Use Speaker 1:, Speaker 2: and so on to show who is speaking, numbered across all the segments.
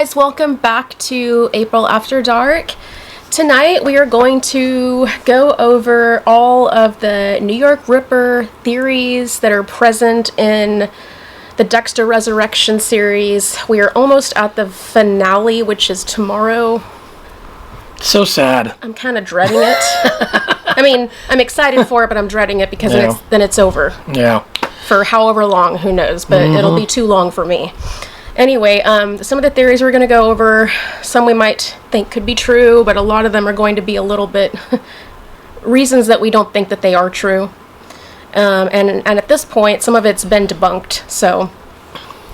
Speaker 1: Guys, welcome back to April After Dark. Tonight we are going to go over all of the New York Ripper theories that are present in the Dexter Resurrection series. We are almost at the finale, which is tomorrow.
Speaker 2: So sad.
Speaker 1: I'm kind of dreading it. I mean, I'm excited for it, but I'm dreading it because then it's over.
Speaker 2: Yeah.
Speaker 1: For however long, who knows, but it'll be too long for me. Anyway, some of the theories we're going to go over, some we might think could be true, but a lot of them are going to be a little bit reasons that we don't think that they are true. And at this point, some of it's been debunked. So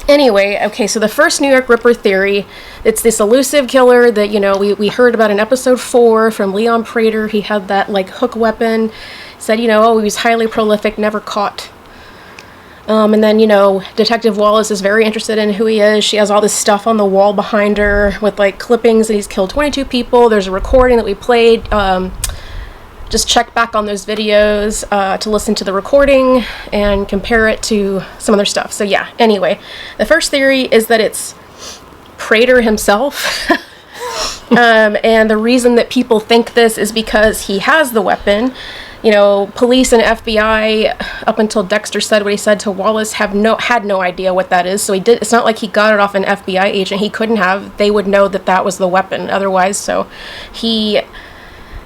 Speaker 1: anyway, okay, so the first New York Ripper theory, it's this elusive killer that, we heard about in episode 4 from Leon Prater. He had that, hook weapon, said, he was highly prolific, never caught. And then, Detective Wallace is very interested in who he is. She has all this stuff on the wall behind her with, clippings that he's killed 22 people. There's a recording that we played. Just check back on those videos to listen to the recording and compare it to some other stuff. So, yeah, anyway. The first theory is that it's Prater himself. And the reason that people think this is because he has the weapon. Police and FBI, up until Dexter said what he said to Wallace, had no idea what that is. So it's not like he got it off an FBI agent. He couldn't have. They would know that was the weapon otherwise. So he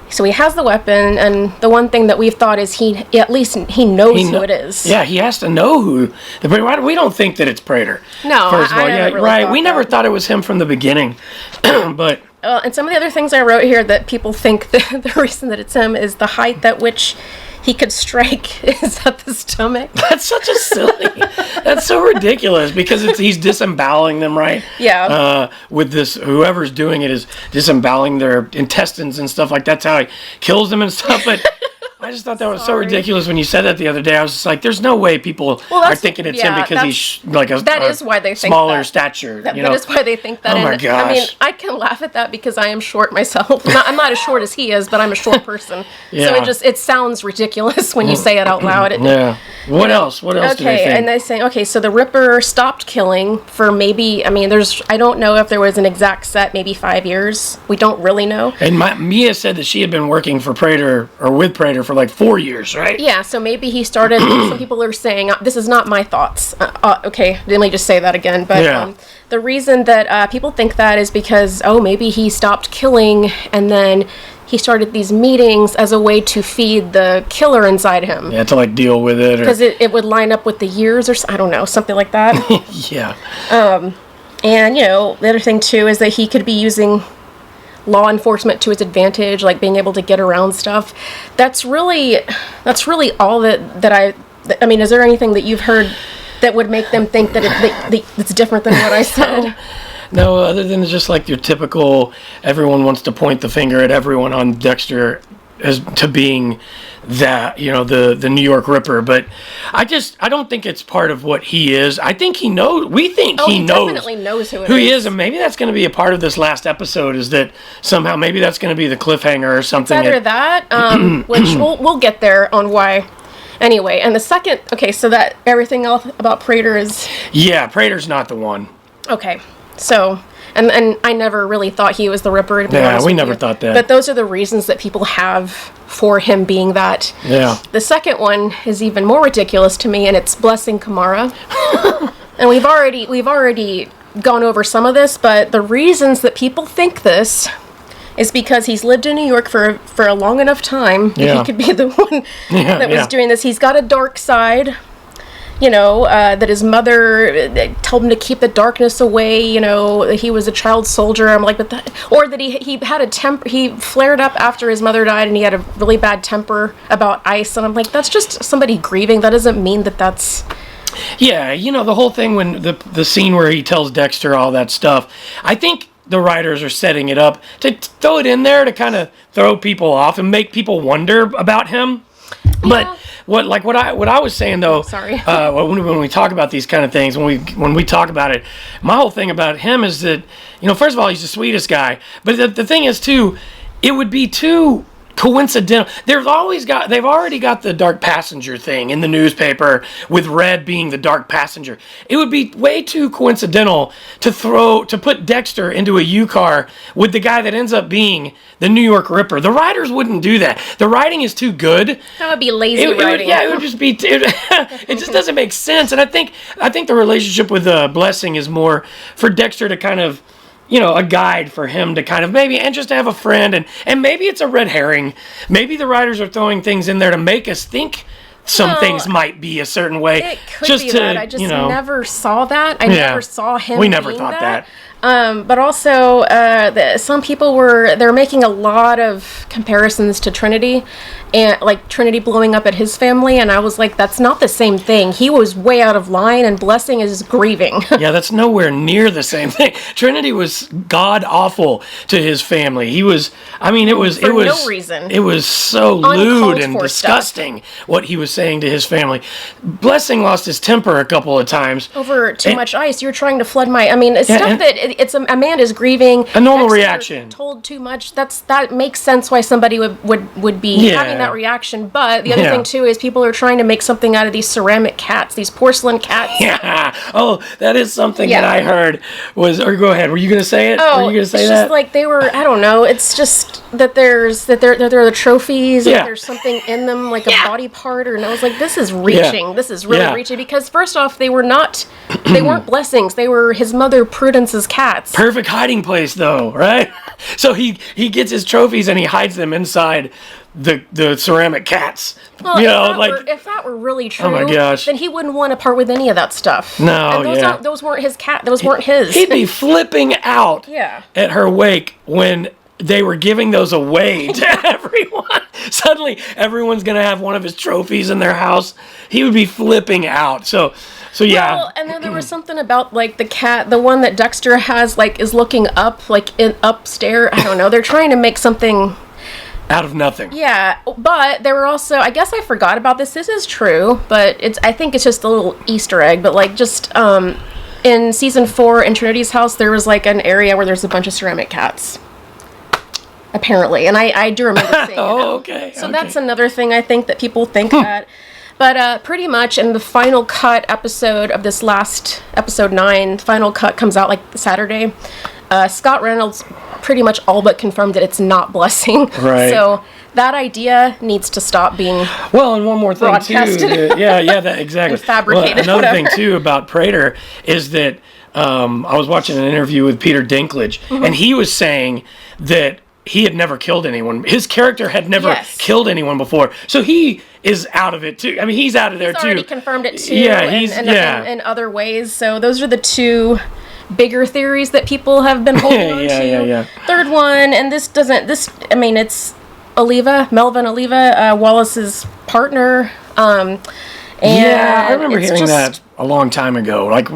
Speaker 1: has the weapon, and the one thing that we've thought is he knows who it is.
Speaker 2: Yeah, he has to know who. We don't think that it's Prater.
Speaker 1: No,
Speaker 2: first of all,
Speaker 1: really
Speaker 2: we never thought it was him from the beginning, but.
Speaker 1: And some of the other things I wrote here that people think that the reason that it's him is the height at which he could strike is at the stomach.
Speaker 2: That's such a silly. That's so ridiculous because he's disemboweling them, right?
Speaker 1: Yeah.
Speaker 2: With this, whoever's doing it is disemboweling their intestines and stuff like that's how he kills them and stuff. But I just thought that was so ridiculous when you said that the other day. I was just like, there's no way people are thinking it's him because he's
Speaker 1: that is why they think
Speaker 2: smaller stature.
Speaker 1: That is why they think that.
Speaker 2: Oh my gosh.
Speaker 1: I mean, I can laugh at that because I am short myself. I'm not as short as he is, but I'm a short person.
Speaker 2: Yeah.
Speaker 1: So it sounds ridiculous when you say it out loud.
Speaker 2: Yeah. What else? What else do they think?
Speaker 1: And they say, so the Ripper stopped killing for maybe, I don't know if there was an exact set, maybe 5 years. We don't really know.
Speaker 2: And Mia said that she had been working for Prater or with Prater for 4 years, right?
Speaker 1: Yeah, so maybe he started, some people are saying, this is not my thoughts. Okay, let me just say that again. But the reason that people think that is because, maybe he stopped killing and then he started these meetings as a way to feed the killer inside him.
Speaker 2: Yeah, to deal with it.
Speaker 1: Because it would line up with the years or I don't know, something like that.
Speaker 2: Yeah.
Speaker 1: And, the other thing too is that he could be using law enforcement to his advantage, being able to get around stuff. That's really all that I mean, is there anything that you've heard that would make them think that it's different than what I said?
Speaker 2: No, other than just your typical, everyone wants to point the finger at everyone on Dexter as to being that, the New York Ripper. But I don't think it's part of what he is. I think he knows. We think he knows.
Speaker 1: Definitely knows who
Speaker 2: he is, and maybe that's going to be a part of this last episode. Is that somehow maybe that's going to be the cliffhanger or something?
Speaker 1: It's either that, which we'll get there on why. Anyway, and the second, so that everything else about Prater is.
Speaker 2: Yeah, Prater's not the one.
Speaker 1: Okay. So, and I never really thought he was the Ripper.
Speaker 2: Yeah, we never thought that.
Speaker 1: But those are the reasons that people have for him being that.
Speaker 2: Yeah.
Speaker 1: The second one is even more ridiculous to me, and it's Blessing Kamara. And we've already gone over some of this, but the reasons that people think this is because he's lived in New York for a long enough time that he could be the one that was doing this. He's got a dark side. That his mother told him to keep the darkness away, he was a child soldier. I'm like, or that he had a temper, he flared up after his mother died and he had a really bad temper about ice. And I'm like, that's just somebody grieving. That doesn't mean that's...
Speaker 2: Yeah, the whole thing when the scene where he tells Dexter all that stuff, I think the writers are setting it up to throw it in there to kind of throw people off and make people wonder about him. But what I was saying though, when we talk about these kind of things, when we talk about it, my whole thing about him is that first of all he's the sweetest guy, but the thing is too, it would be too coincidental. They've already got the dark passenger thing in the newspaper with Red being the dark passenger. It would be way too coincidental to put Dexter into a U-car with the guy that ends up being the New York Ripper. The writers wouldn't do that. The writing is too good.
Speaker 1: That would be lazy writing.
Speaker 2: It would just be. It just doesn't make sense. And I think the relationship with Blessing is more for Dexter to kind of, a guide for him to kind of and just to have a friend, and maybe it's a red herring. Maybe the writers are throwing things in there to make us think some things might be a certain way.
Speaker 1: It could be that. I just never saw that. I never saw him.
Speaker 2: We never thought that.
Speaker 1: But also, some people they're making a lot of comparisons to Trinity, and like Trinity blowing up at his family, and I was like, that's not the same thing. He was way out of line, and Blessing is grieving.
Speaker 2: Yeah, that's nowhere near the same thing. Trinity was god awful to his family. He was, it was
Speaker 1: no reason.
Speaker 2: It was so lewd and disgusting what he was saying to his family. Blessing lost his temper a couple of times
Speaker 1: over too much ice. You're trying to flood my. Stuff that. It's a man is grieving.
Speaker 2: A normal reaction.
Speaker 1: Told too much. That makes sense why somebody would be having that reaction. But the other thing too is people are trying to make something out of these ceramic cats, these porcelain cats.
Speaker 2: Yeah. Oh, that is something that I heard or go ahead. Were you going to say it?
Speaker 1: Oh,
Speaker 2: were you going to say
Speaker 1: it's just like they were. I don't know. It's just that there are the trophies. Yeah. And there's something in them like a body part, and I was like, this is reaching. Yeah. This is really reaching because first off, they weren't Blessings. They were his mother Prudence's cats.
Speaker 2: Perfect hiding place, though, right? So he gets his trophies and he hides them inside the ceramic cats.
Speaker 1: Well, if that were really true,
Speaker 2: oh my gosh,
Speaker 1: then he wouldn't want to part with any of that stuff.
Speaker 2: No,
Speaker 1: and those weren't his cat. Those weren't his.
Speaker 2: He'd be flipping out at her wake when they were giving those away to everyone. Suddenly, everyone's gonna have one of his trophies in their house. He would be flipping out. So yeah.
Speaker 1: Well, and then there was something about like the cat, the one that Dexter has, like is looking up, like upstairs. I don't know. They're trying to make something
Speaker 2: out of nothing.
Speaker 1: Yeah, but there were also. I guess I forgot about this. This is true, but I think it's just a little Easter egg. But like just in season 4 in Trinity's house, there was like an area where there's a bunch of ceramic cats. Apparently, and I do remember seeing it.
Speaker 2: Okay.
Speaker 1: So that's another thing I think that people think that. But pretty much in the final cut episode of this last episode 9, final cut comes out like Saturday. Scott Reynolds pretty much all but confirmed that it's not Blessing.
Speaker 2: Right.
Speaker 1: So that idea needs to stop being
Speaker 2: well, and one more thing
Speaker 1: broadcasted.
Speaker 2: Too. That exactly.
Speaker 1: And fabricated.
Speaker 2: Well, another thing too about Prater is that I was watching an interview with Peter Dinklage, and he was saying that he had never killed anyone. His character had never killed anyone before. So he is out of it too. He's out of there too.
Speaker 1: He's already confirmed it too.
Speaker 2: Yeah,
Speaker 1: in other ways. So those are the two bigger theories that people have been holding on to.
Speaker 2: Yeah.
Speaker 1: Third one, and it's Melvin Oliva, Wallace's partner. And
Speaker 2: I remember hearing that a long time ago. Like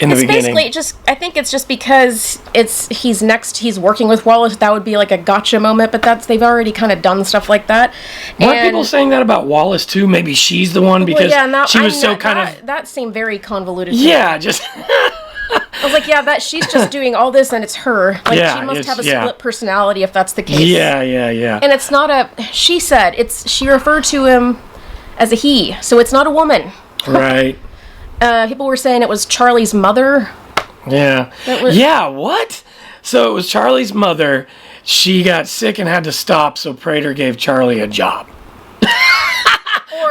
Speaker 2: in the beginning.
Speaker 1: Basically I think it's just because he's working with Wallace. That would be like a gotcha moment, but they've already kind of done stuff like that.
Speaker 2: Weren't people saying that about Wallace too? Maybe she's the one because she was so kind of.
Speaker 1: That seemed very convoluted.
Speaker 2: Yeah, just.
Speaker 1: I was like, she's just doing all this, and it's her. Like she must have a split personality if that's the case.
Speaker 2: Yeah.
Speaker 1: And it's not she said she referred to him as a he, so it's not a woman.
Speaker 2: Right.
Speaker 1: People were saying it was Charlie's mother.
Speaker 2: Yeah. What? So it was Charlie's mother. She got sick and had to stop, so Prater gave Charlie a job.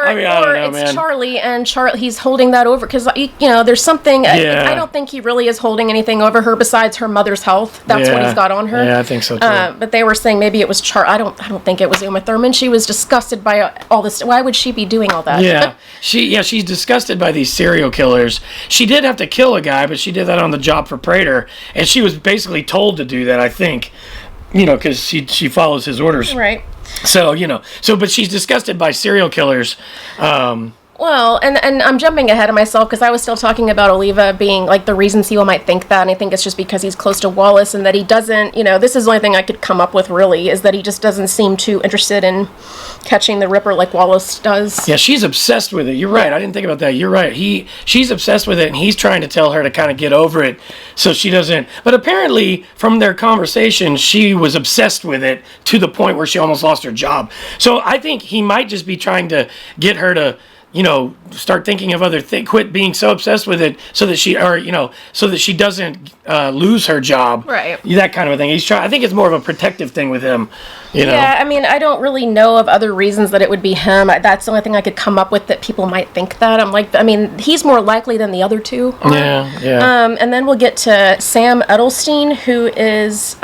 Speaker 1: I don't know, man. Charlie, and he's holding that over because there's something. I don't think he really is holding anything over her besides her mother's health. That's what he's got on her.
Speaker 2: Yeah, I think so too.
Speaker 1: But they were saying maybe it was I don't think it was Uma Thurman. She was disgusted by all this. Why would she be doing all that?
Speaker 2: Yeah, she's disgusted by these serial killers. She did have to kill a guy, but she did that on the job for Prater, and she was basically told to do that. I think, because she follows his orders.
Speaker 1: Right.
Speaker 2: So, but she's disgusted by serial killers.
Speaker 1: Well, and I'm jumping ahead of myself because I was still talking about Oliva being like the reason Sewell might think that, and I think it's just because he's close to Wallace and that he doesn't, this is the only thing I could come up with really, is that he just doesn't seem too interested in catching the Ripper like Wallace does.
Speaker 2: Yeah, she's obsessed with it. You're right. I didn't think about that. You're right. She's obsessed with it, and he's trying to tell her to kind of get over it so she doesn't. But apparently, from their conversation, she was obsessed with it to the point where she almost lost her job. So I think he might just be trying to get her to, start thinking of other things, quit being so obsessed with it so that she doesn't lose her job.
Speaker 1: Right.
Speaker 2: That kind of a thing. I think it's more of a protective thing with him,
Speaker 1: Yeah, I mean, I don't really know of other reasons that it would be him. That's the only thing I could come up with that people might think that. I'm like, he's more likely than the other two are.
Speaker 2: Yeah.
Speaker 1: And then we'll get to Sam Edelstein, who is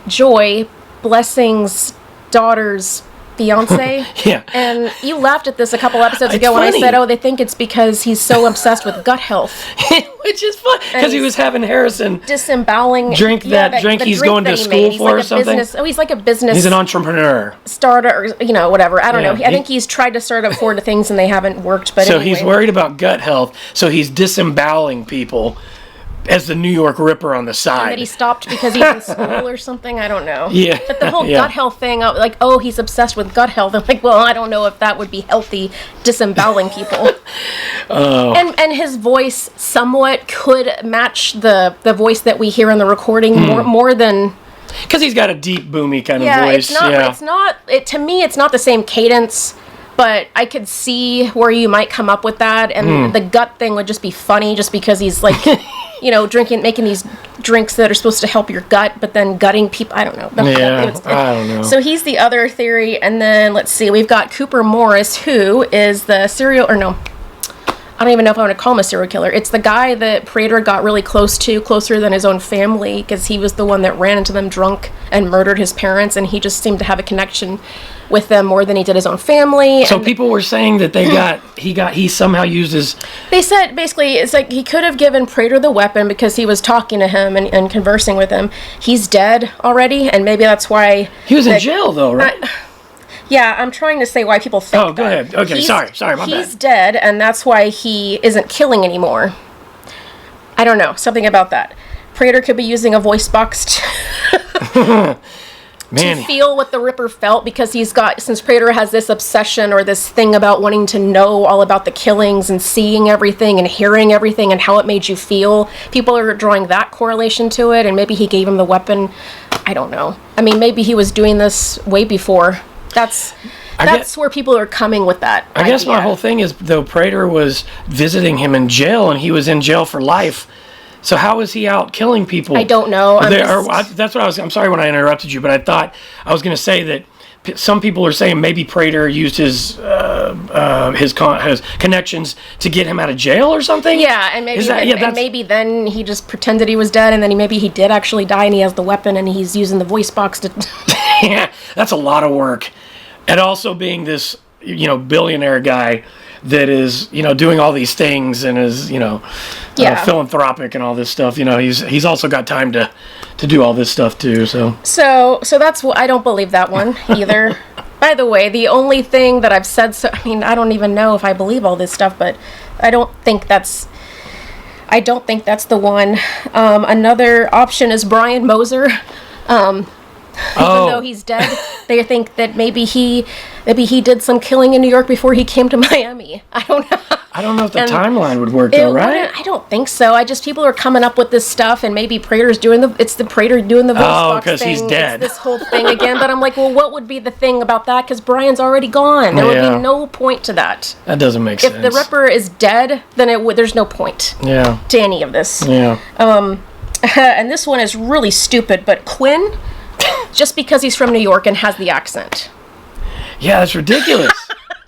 Speaker 1: Joy, Blessing's daughter's fiance.
Speaker 2: Yeah.
Speaker 1: And you laughed at this a couple episodes ago when I said, they think it's because he's so obsessed with gut health.
Speaker 2: Which is fun, because he was having Harrison
Speaker 1: disemboweling
Speaker 2: drink drink he's going to school for or something.
Speaker 1: He's like a business.
Speaker 2: He's an entrepreneur.
Speaker 1: Starter, or whatever. I don't know. I think he's tried to start up 4 things and they haven't worked. But
Speaker 2: so he's worried about gut health. So he's disemboweling people as the New York Ripper on the side.
Speaker 1: And that he stopped because he's in school or something. I don't know.
Speaker 2: Yeah.
Speaker 1: But the whole gut health thing, like, he's obsessed with gut health. I'm like, well, I don't know if that would be healthy, disemboweling people. And his voice somewhat could match the voice that we hear in the recording more than...
Speaker 2: Because he's got a deep, boomy kind of voice.
Speaker 1: To me, it's not the same cadence, but I could see where you might come up with that, and the gut thing would just be funny just because he's like... making these drinks that are supposed to help your gut, but then gutting people. I don't know.
Speaker 2: I don't know.
Speaker 1: So he's the other theory, and then let's see. We've got Cooper Morris, who is the I don't even know if I want to call him a serial killer. It's the guy that Prater got really closer than his own family, because he was the one that ran into them drunk and murdered his parents, and he just seemed to have a connection with them more than he did his own family.
Speaker 2: So people were saying that he somehow used his...
Speaker 1: They said, basically, it's like he could have given Prater the weapon because he was talking to him and conversing with him. He's dead already, and maybe that's why...
Speaker 2: He was in jail, though, right?
Speaker 1: Yeah, I'm trying to say why people think
Speaker 2: go ahead. Okay, sorry, my bad.
Speaker 1: He's dead, and that's why he isn't killing anymore. I don't know, something about that. Prater could be using a voice box to feel what the Ripper felt, because since Prater has this obsession or this thing about wanting to know all about the killings and seeing everything and hearing everything and how it made you feel, people are drawing that correlation to it, and maybe he gave him the weapon. I don't know. Maybe he was doing this way before. That's where people are coming with that
Speaker 2: I guess my whole thing is, though, Prater was visiting him in jail, and he was in jail for life. So how is he out killing people?
Speaker 1: I don't know.
Speaker 2: That's what I'm sorry when I interrupted you, but I thought I was going to say that some people are saying maybe Prater used his connections to get him out of jail or something.
Speaker 1: Yeah, and maybe then he just pretended he was dead, and then maybe he did actually die, and he has the weapon, and he's using the voice box to.
Speaker 2: Yeah, that's a lot of work, and also being this billionaire guy that is doing all these things and is philanthropic and all this stuff. He's also got time to do all this stuff too. So
Speaker 1: that's what I don't believe that one either. By the way, the only thing that I've said, I don't even know if I believe all this stuff, but I don't think that's the one. Another option is Brian Moser. Even though he's dead, they think that maybe he did some killing in New York before he came to Miami. I don't know.
Speaker 2: I don't know if the timeline would work though, right?
Speaker 1: I don't think so. People are coming up with this stuff, and maybe Prater's doing the Prater doing the voice box thing.
Speaker 2: Oh, because he's dead.
Speaker 1: It's this whole thing again. But I'm like, well, what would be the thing about that? Because Brian's already gone. There would be no point to that.
Speaker 2: That doesn't make sense.
Speaker 1: If the Ripper is dead, then there's no point.
Speaker 2: Yeah.
Speaker 1: To any of this.
Speaker 2: Yeah.
Speaker 1: And this one is really stupid, but Quinn. Just because he's from New York and has the accent.
Speaker 2: Yeah, that's ridiculous.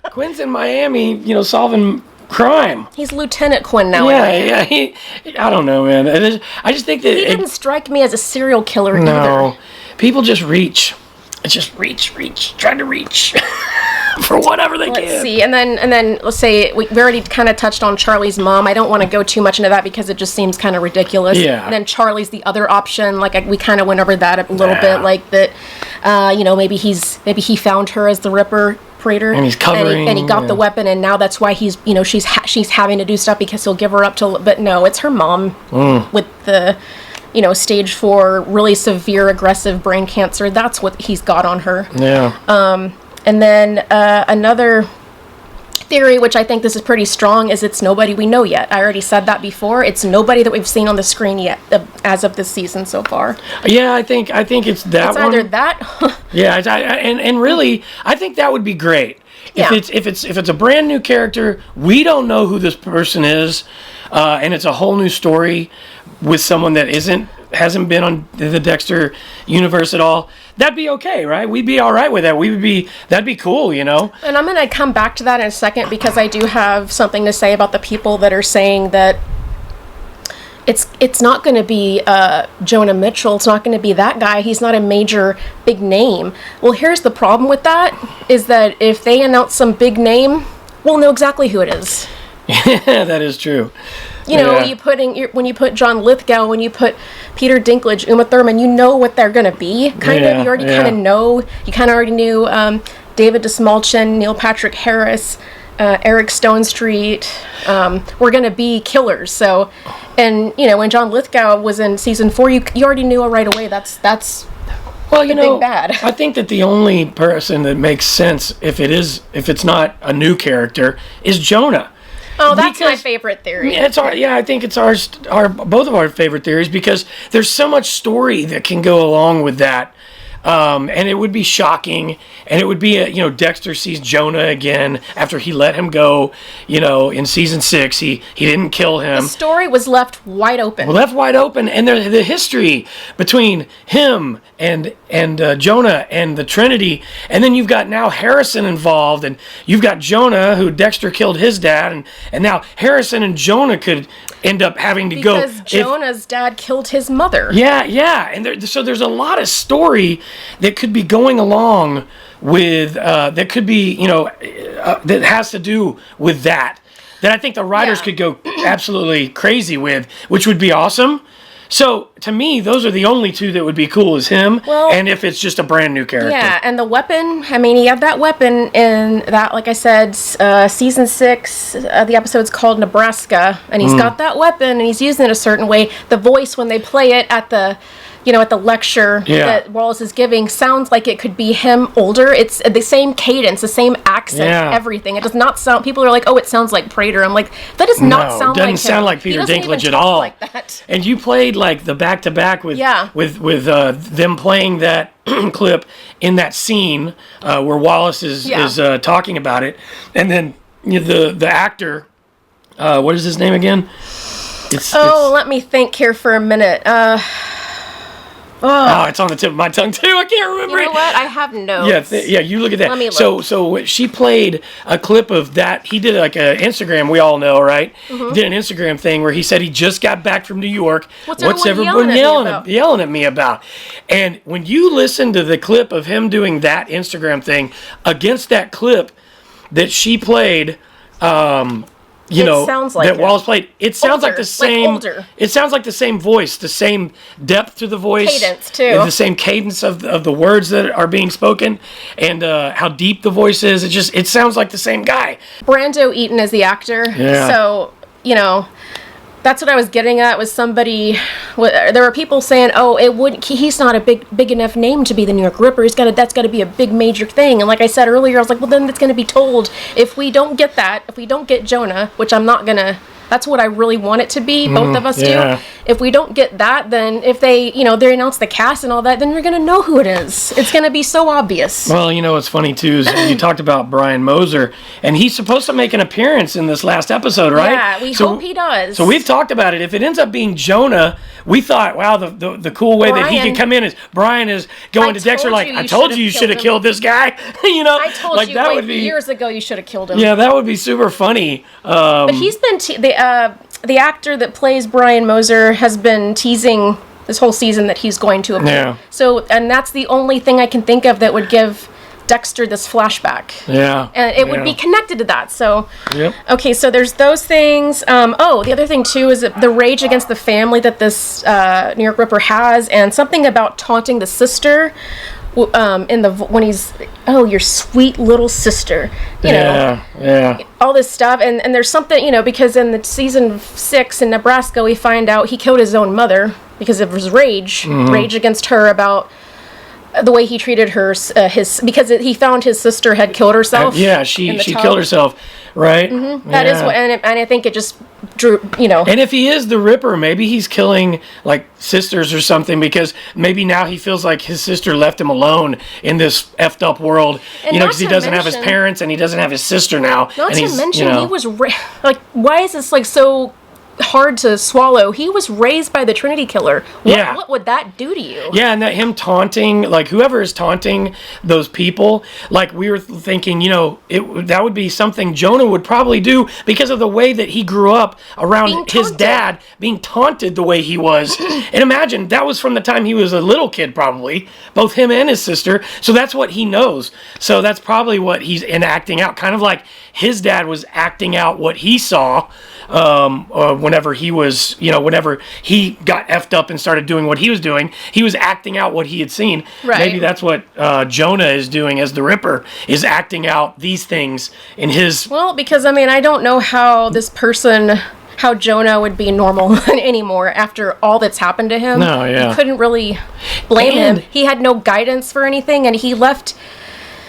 Speaker 2: Quinn's in Miami, solving crime.
Speaker 1: He's Lieutenant Quinn now.
Speaker 2: Yeah. I don't know, man. I just think that
Speaker 1: he didn't strike me as a serial killer either.
Speaker 2: No, people just reach. It's just trying to reach for whatever they can.
Speaker 1: Let's see, and then let's say we already kind of touched on Charlie's mom. I don't want to go too much into that because it just seems kind of ridiculous.
Speaker 2: Yeah.
Speaker 1: And then Charlie's the other option. We kind of went over that a little bit, like that. Maybe he found her as the Ripper. Prater,
Speaker 2: And he's covering,
Speaker 1: and he got the weapon, and now that's why he's, she's having to do stuff because he'll give her up to. But no, it's her mom with the, stage 4, really severe, aggressive brain cancer. That's what he's got on her.
Speaker 2: Yeah.
Speaker 1: And then another theory, which I think this is pretty strong, is it's nobody we know yet. I already said that before. It's nobody that we've seen on the screen yet, as of this season so far.
Speaker 2: Yeah, I think it's that
Speaker 1: it's
Speaker 2: one.
Speaker 1: Either that.
Speaker 2: Yeah, and really, I think that would be great. If it's a brand new character, we don't know who this person is, and it's a whole new story with someone that hasn't been on the Dexter universe at all. That'd be okay, right? We'd be all right with that. That'd be cool, And
Speaker 1: I'm going to come back to that in a second because I do have something to say about the people that are saying that it's not going to be Jonah Mitchell. It's not going to be that guy. He's not a major big name. Well, here's the problem with that is that if they announce some big name, we'll know exactly who it is.
Speaker 2: Yeah, that is true.
Speaker 1: When you put John Lithgow, when you put Peter Dinklage, Uma Thurman, you know what they're going to be. Kind of. You already kind of know. You kind of already knew David DeSmulchin, Neil Patrick Harris, Eric Stonestreet were going to be killers. So, and when John Lithgow was in season 4, you already knew right away. That's
Speaker 2: well,
Speaker 1: big bad.
Speaker 2: I think that the only person that makes sense if it's not a new character is Jonah.
Speaker 1: Oh, that's my favorite theory.
Speaker 2: I think it's both of our favorite theories because there's so much story that can go along with that. And it would be shocking, and it would be Dexter sees Jonah again after he let him go. In season 6, he didn't kill him.
Speaker 1: The story was left wide open.
Speaker 2: And the history between him and Jonah and the Trinity, and then you've got now Harrison involved, and you've got Jonah who Dexter killed his dad, and now Harrison and Jonah could end up having to go
Speaker 1: because Jonah's dad killed his mother.
Speaker 2: Yeah, and so there's a lot of story that could be going along with that could be that has to do with that I think the writers could go absolutely crazy with, which would be awesome. So to me, those are the only two that would be cool, is him, and if it's just a brand new character.
Speaker 1: Yeah, and the weapon, he had that weapon in that, like I said, season 6, the episode's called Nebraska, and he's got that weapon, and he's using it a certain way. The voice, when they play it at the lecture that Wallace is giving, sounds like it could be him older. It's the same cadence, the same accent, everything. It does not sound, people are like, oh, it sounds like Prater. I'm like, that does not sound like him.
Speaker 2: No, it doesn't sound like Peter Dinklage at all.
Speaker 1: Like that.
Speaker 2: And you played like the back-to-back with them playing that clip in that scene where Wallace is talking about it. And then the actor, what is his name again?
Speaker 1: Let me think here for a minute.
Speaker 2: Oh, it's on the tip of my tongue too. I can't remember it.
Speaker 1: You know what? I have notes.
Speaker 2: Yeah. You look at that.
Speaker 1: Let me look.
Speaker 2: So she played a clip of that. He did like an Instagram. We all know, right? Mm-hmm. He did an Instagram thing where he said he just got back from New York. What's everyone yelling at me about? And when you listen to the clip of him doing that Instagram thing against that clip that she played,
Speaker 1: sounds like
Speaker 2: that Wallace played. It sounds like the same. It sounds like the same voice, the same depth to the voice,
Speaker 1: cadence too,
Speaker 2: the same cadence of the words that are being spoken, and how deep the voice is. It sounds like the same guy.
Speaker 1: Brando Eaton is the actor.
Speaker 2: Yeah.
Speaker 1: So that's what I was getting at. Was somebody? There were people saying, "Oh, he's not a big enough name to be the New York Ripper. That's got to be a big major thing." And like I said earlier, I was like, "Well, then it's going to be told if we don't get that. If we don't get Jonah, which I'm not gonna." That's what I really want it to be. Both of us do. If we don't get that, then if they announce the cast and all that, then you're going to know who it is. It's going to be so obvious.
Speaker 2: Well, what's funny, too, is you talked about Brian Moser, and he's supposed to make an appearance in this last episode, right?
Speaker 1: Yeah, we hope he does.
Speaker 2: So we've talked about it. If it ends up being Jonah, we thought, wow, the cool way that he can come in is Brian is going to Dexter like, I told you should have killed this guy.
Speaker 1: I told
Speaker 2: like
Speaker 1: you
Speaker 2: that would be,
Speaker 1: years ago you should have killed him.
Speaker 2: Yeah, that would be super funny.
Speaker 1: But he's been... the actor that plays Brian Moser has been teasing this whole season that he's going to appear.
Speaker 2: Yeah.
Speaker 1: So, and that's the only thing I can think of that would give Dexter this flashback.
Speaker 2: Yeah.
Speaker 1: And it would be connected to that. So,
Speaker 2: yep.
Speaker 1: Okay, so there's those things. The other thing, too, is the rage against the family that this New York Ripper has, and something about taunting the sister. when he's, oh, your sweet little sister, you know, all this stuff, and there's something, you know, because in the season 6 in Nebraska, we find out he killed his own mother because of his rage against her about the way he treated her, because he found his sister had killed herself.
Speaker 2: She killed herself, right?
Speaker 1: That is what, and I think it just drew, you know.
Speaker 2: And if he is the Ripper, maybe he's killing like sisters or something, because maybe now he feels like his sister left him alone in this effed up world,
Speaker 1: and
Speaker 2: you know, because he doesn't have his parents and he doesn't have his sister now.
Speaker 1: Not to mention,
Speaker 2: you know,
Speaker 1: he was like, why is this like so hard to swallow? He was raised by the Trinity Killer. What would that do to you? Yeah,
Speaker 2: and that him taunting, like whoever is taunting those people, like we were thinking, you know, that would be something Jonah would probably do because of the way that he grew up around his dad being taunted the way he was. And imagine, that was from the time he was a little kid, probably, both him and his sister. So that's what he knows. So that's probably what he's enacting out, kind of like his dad was acting out what he saw whenever he was, you know, whenever he got effed up and started doing what he was doing, he was acting out what he had seen.
Speaker 1: Right.
Speaker 2: Maybe that's what Jonah is doing as the Ripper, is acting out these things in his...
Speaker 1: Well, because, I mean, I don't know how Jonah would be normal anymore after all that's happened to him.
Speaker 2: No, yeah.
Speaker 1: You couldn't really blame him. He had no guidance for anything, and he left,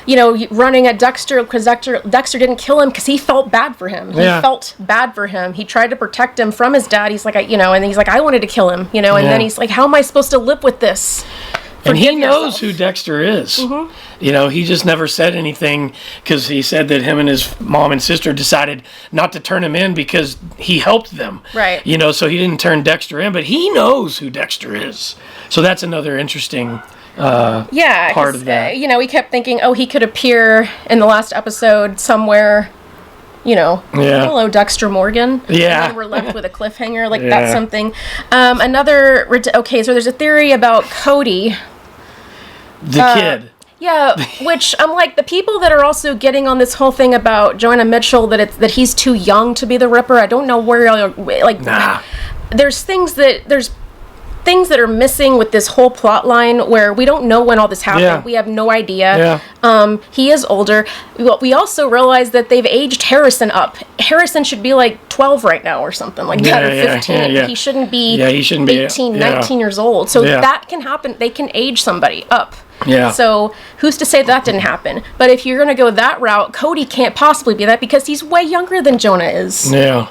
Speaker 1: you know, running at Dexter, because Dexter didn't kill him because he felt bad for him. He felt bad for him. He tried to protect him from his dad. He's like, and he's like, I wanted to kill him, you know, and then he's like, how am I supposed to live with this?
Speaker 2: And he knows who Dexter is. You know, he just never said anything because he said that him and his mom and sister decided not to turn him in because he helped them.
Speaker 1: Right.
Speaker 2: You know, so he didn't turn Dexter in, but he knows who Dexter is. So that's another interesting part of that.
Speaker 1: You know, we kept thinking, oh, he could appear in the last episode somewhere, you know, hello, Dexter Morgan.
Speaker 2: Yeah.
Speaker 1: And then we're left with a cliffhanger, like that's something. So there's a theory about Cody.
Speaker 2: The kid.
Speaker 1: Yeah, which I'm like, the people that are also getting on this whole thing about Jonah Mitchell, that he's too young to be the Ripper, I don't know where, like, there's things that are missing with this whole plot line where we don't know when all this happened. Yeah. We have no idea. Yeah. He is older. We also realize that they've aged Harrison up. Harrison should be like 12 right now or something like that, or 15. He shouldn't be 18, 19 years old. So that can happen. They can age somebody up.
Speaker 2: Yeah.
Speaker 1: So who's to say that didn't happen? But if you're going to go that route, Cody can't possibly be that because he's way younger than Jonah is.
Speaker 2: Yeah.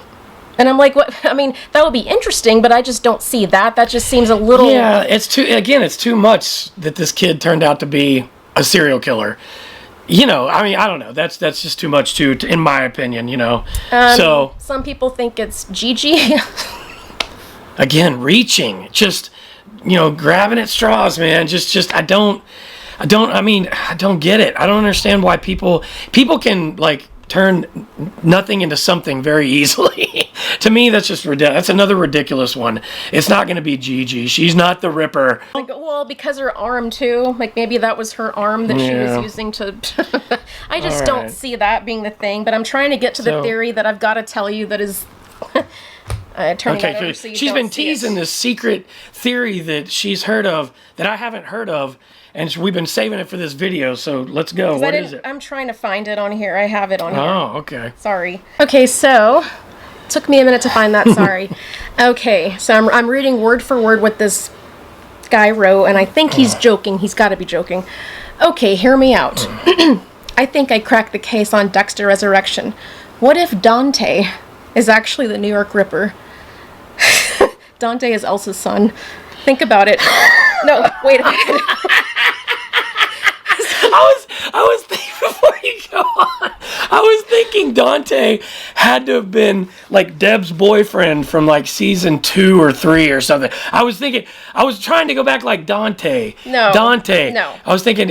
Speaker 1: And I'm like, what? I mean, that would be interesting, but I just don't see that. That just seems a little...
Speaker 2: Yeah, it's too much that this kid turned out to be a serial killer. You know, I mean, I don't know. That's just too much, in my opinion, you know. So
Speaker 1: some people think it's Gigi.
Speaker 2: Again, reaching. Just, you know, grabbing at straws, man. Just, I don't get it. I don't understand why people can, like, turn nothing into something very easily. To me, that's just ridiculous. That's another ridiculous one. It's not going to be Gigi. She's not the Ripper.
Speaker 1: Like, well, because her arm too. Like maybe that was her arm that she was using to. I just don't see that being the thing. But I'm trying to get to the theory that I've got to tell you that is. Turning out over so you
Speaker 2: she's
Speaker 1: don't
Speaker 2: been teasing this secret theory that she's heard of that I haven't heard of. And we've been saving it for this video, so let's go. What is it?
Speaker 1: I'm trying to find it on here. I have it on here.
Speaker 2: Oh, okay.
Speaker 1: Sorry. Okay, so took me a minute to find that. Sorry. Okay, so I'm reading word for word what this guy wrote, and I think he's joking. He's got to be joking. Okay, hear me out. I think I cracked the case on Dexter Resurrection. What if Dante is actually the New York Ripper? Dante is Elsa's son. Think about it. No, wait a minute.
Speaker 2: I was thinking before you go on. I was thinking Dante had to have been like Deb's boyfriend from like season 2 or 3 or something. I was trying to go back like Dante.
Speaker 1: No.
Speaker 2: Dante.
Speaker 1: No.
Speaker 2: I was thinking,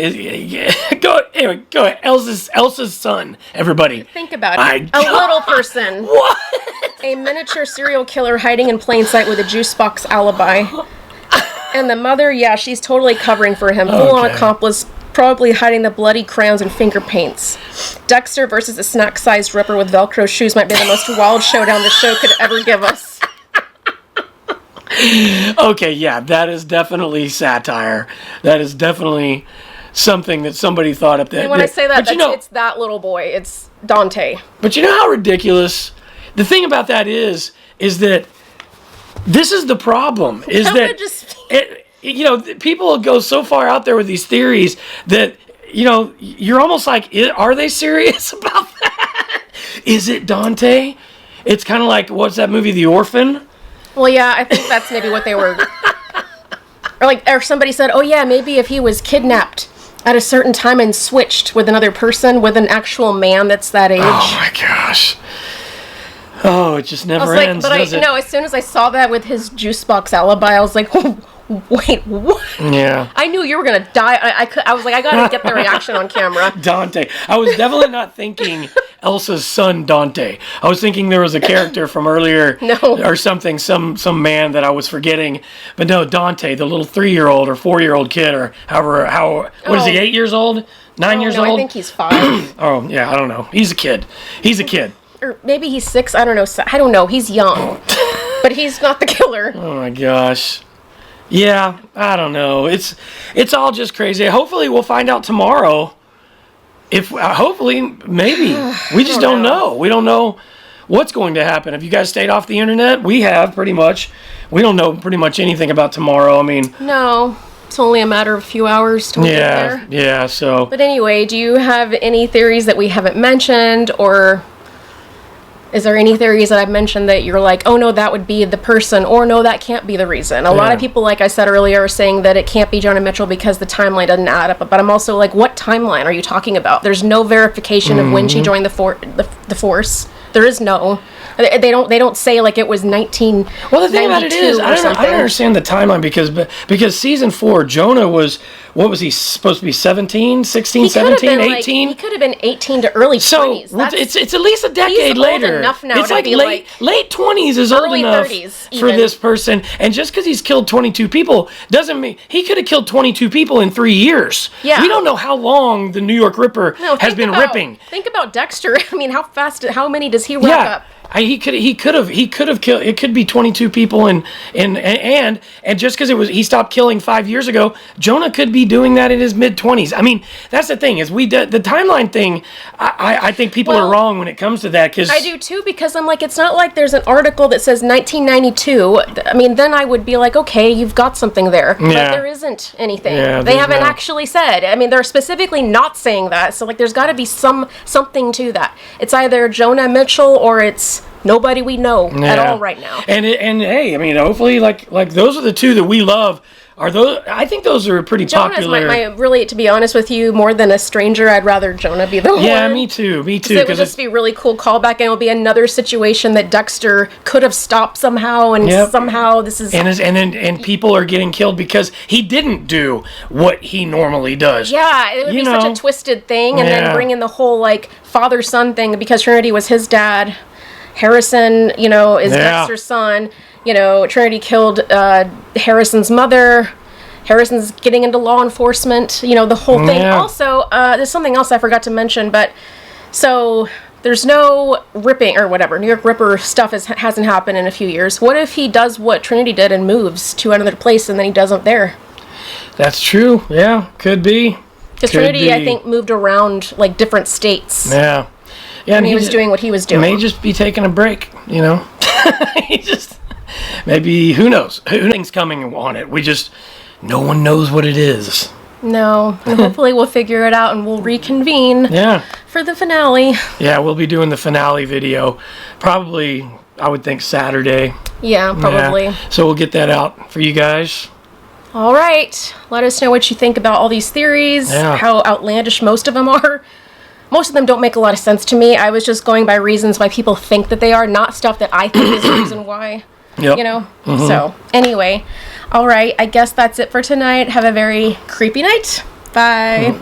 Speaker 2: go ahead. Elsa's son. Everybody.
Speaker 1: Think about it. A little person.
Speaker 2: What?
Speaker 1: A miniature serial killer hiding in plain sight with a juice box alibi. And the mother, she's totally covering for him. Full-on accomplice, probably hiding the bloody crowns and finger paints. Dexter versus a snack-sized Ripper with Velcro shoes might be the most wild showdown the show could ever give us.
Speaker 2: Okay, that is definitely satire. That is definitely something that somebody thought up there.
Speaker 1: And when I say that, it's that little boy. It's Dante.
Speaker 2: But you know how ridiculous? The thing about that is that this is the problem. Is that people go so far out there with these theories that you're almost like, are they serious about that? Is it Dante? It's kind of like, what's that movie, The Orphan?
Speaker 1: Well, yeah, I think that's maybe what they were. Or somebody said, oh yeah, maybe if he was kidnapped at a certain time and switched with another person, with an actual man that's that age.
Speaker 2: Oh my gosh. Oh, it just never ends, does it?
Speaker 1: As soon as I saw that with his juice box alibi, I was like, wait, what?
Speaker 2: Yeah.
Speaker 1: I knew you were going to die. I was like, I got to get the reaction on camera.
Speaker 2: Dante. I was definitely not thinking Elsa's son, Dante. I was thinking there was a character from earlier or something, some man that I was forgetting. But no, Dante, the little 3-year-old or 4-year-old kid, or what is he, 8 years old? 9 years old?
Speaker 1: I think he's 5.
Speaker 2: Oh, yeah, I don't know. He's a kid.
Speaker 1: Or maybe he's 6. I don't know. I don't know. He's young. But he's not the killer.
Speaker 2: Oh, my gosh. Yeah, I don't know. It's all just crazy. Hopefully we'll find out tomorrow. Hopefully, maybe. We just don't know. We don't know what's going to happen. Have you guys stayed off the internet? We have, pretty much. We don't know pretty much anything about tomorrow. I mean...
Speaker 1: No. It's only a matter of a few hours till we get there.
Speaker 2: Yeah, so...
Speaker 1: But anyway, do you have any theories that we haven't mentioned, or... Is there any theories that I've mentioned that you're like, oh no, that would be the person, or no, that can't be the reason? A lot of people, like I said earlier, are saying that it can't be Jonah Mitchell because the timeline doesn't add up. But I'm also like, what timeline are you talking about? There's no verification of when she joined the Force. There is no. They don't say like it was 1992.
Speaker 2: Well, the thing about it is, I don't understand the timeline because season 4, Jonah was, what was he supposed to be, 17, 16, 17, 18?
Speaker 1: He could have been 18 to early 20s.
Speaker 2: So it's at least a decade later.
Speaker 1: He's old enough now
Speaker 2: it's like late 20s is old enough
Speaker 1: 30s
Speaker 2: for this person. And just because he's killed 22 people doesn't mean he could have killed 22 people in 3 years. Yeah. We don't know how long the New York Ripper has been ripping.
Speaker 1: Think about Dexter. I mean, how many does he wrap up?
Speaker 2: He could have killed. It could be 22 people, and just because he stopped killing 5 years ago, Jonah could be doing that in his mid-20s. I mean, that's the thing is the timeline thing. I think people are wrong when it comes to that. Cause
Speaker 1: I do too, because I'm like, it's not like there's an article that says 1992. I mean, then I would be like, okay, you've got something there, but there isn't anything. Yeah, they haven't actually said. I mean, they're specifically not saying that. So like, there's got to be something to that. It's either Jonah Mitchell or it's nobody we know at all right now.
Speaker 2: And hey, I mean, hopefully, like those are the two that we love. Are those? I think those are pretty popular.
Speaker 1: Jonah's really, to be honest with you, more than a stranger, I'd rather Jonah be the one.
Speaker 2: Yeah, me too.
Speaker 1: It would just be a really cool callback, and it will be another situation that Dexter could have stopped somehow, and somehow this is.
Speaker 2: And people are getting killed because he didn't do what he normally does.
Speaker 1: Yeah, it would be such a twisted thing, and then bring in the whole like father-son thing because Trinity was his dad. Harrison, is Dexter's son. Trinity killed Harrison's mother. Harrison's getting into law enforcement. The whole thing. Yeah. Also, there's something else I forgot to mention, but so there's no ripping or whatever. New York Ripper stuff hasn't happened in a few years. What if he does what Trinity did and moves to another place and then he doesn't there?
Speaker 2: That's true. Yeah, could be.
Speaker 1: Because Trinity, I think, moved around like different states.
Speaker 2: Yeah. Yeah,
Speaker 1: and he was doing what he was doing.
Speaker 2: He may just be taking a break, maybe, who knows? Who's coming on it? No one knows what it is.
Speaker 1: No, and hopefully we'll figure it out and we'll reconvene for the finale. Yeah,
Speaker 2: we'll be doing the finale video probably, I would think, Saturday.
Speaker 1: Yeah, probably.
Speaker 2: Yeah. So we'll get that out for you guys.
Speaker 1: All right. Let us know what you think about all these theories, how outlandish most of them are. Most of them don't make a lot of sense to me. I was just going by reasons why people think that they are, not stuff that I think is the reason why. Yep. Mm-hmm. So, anyway. All right. I guess that's it for tonight. Have a very creepy night. Bye.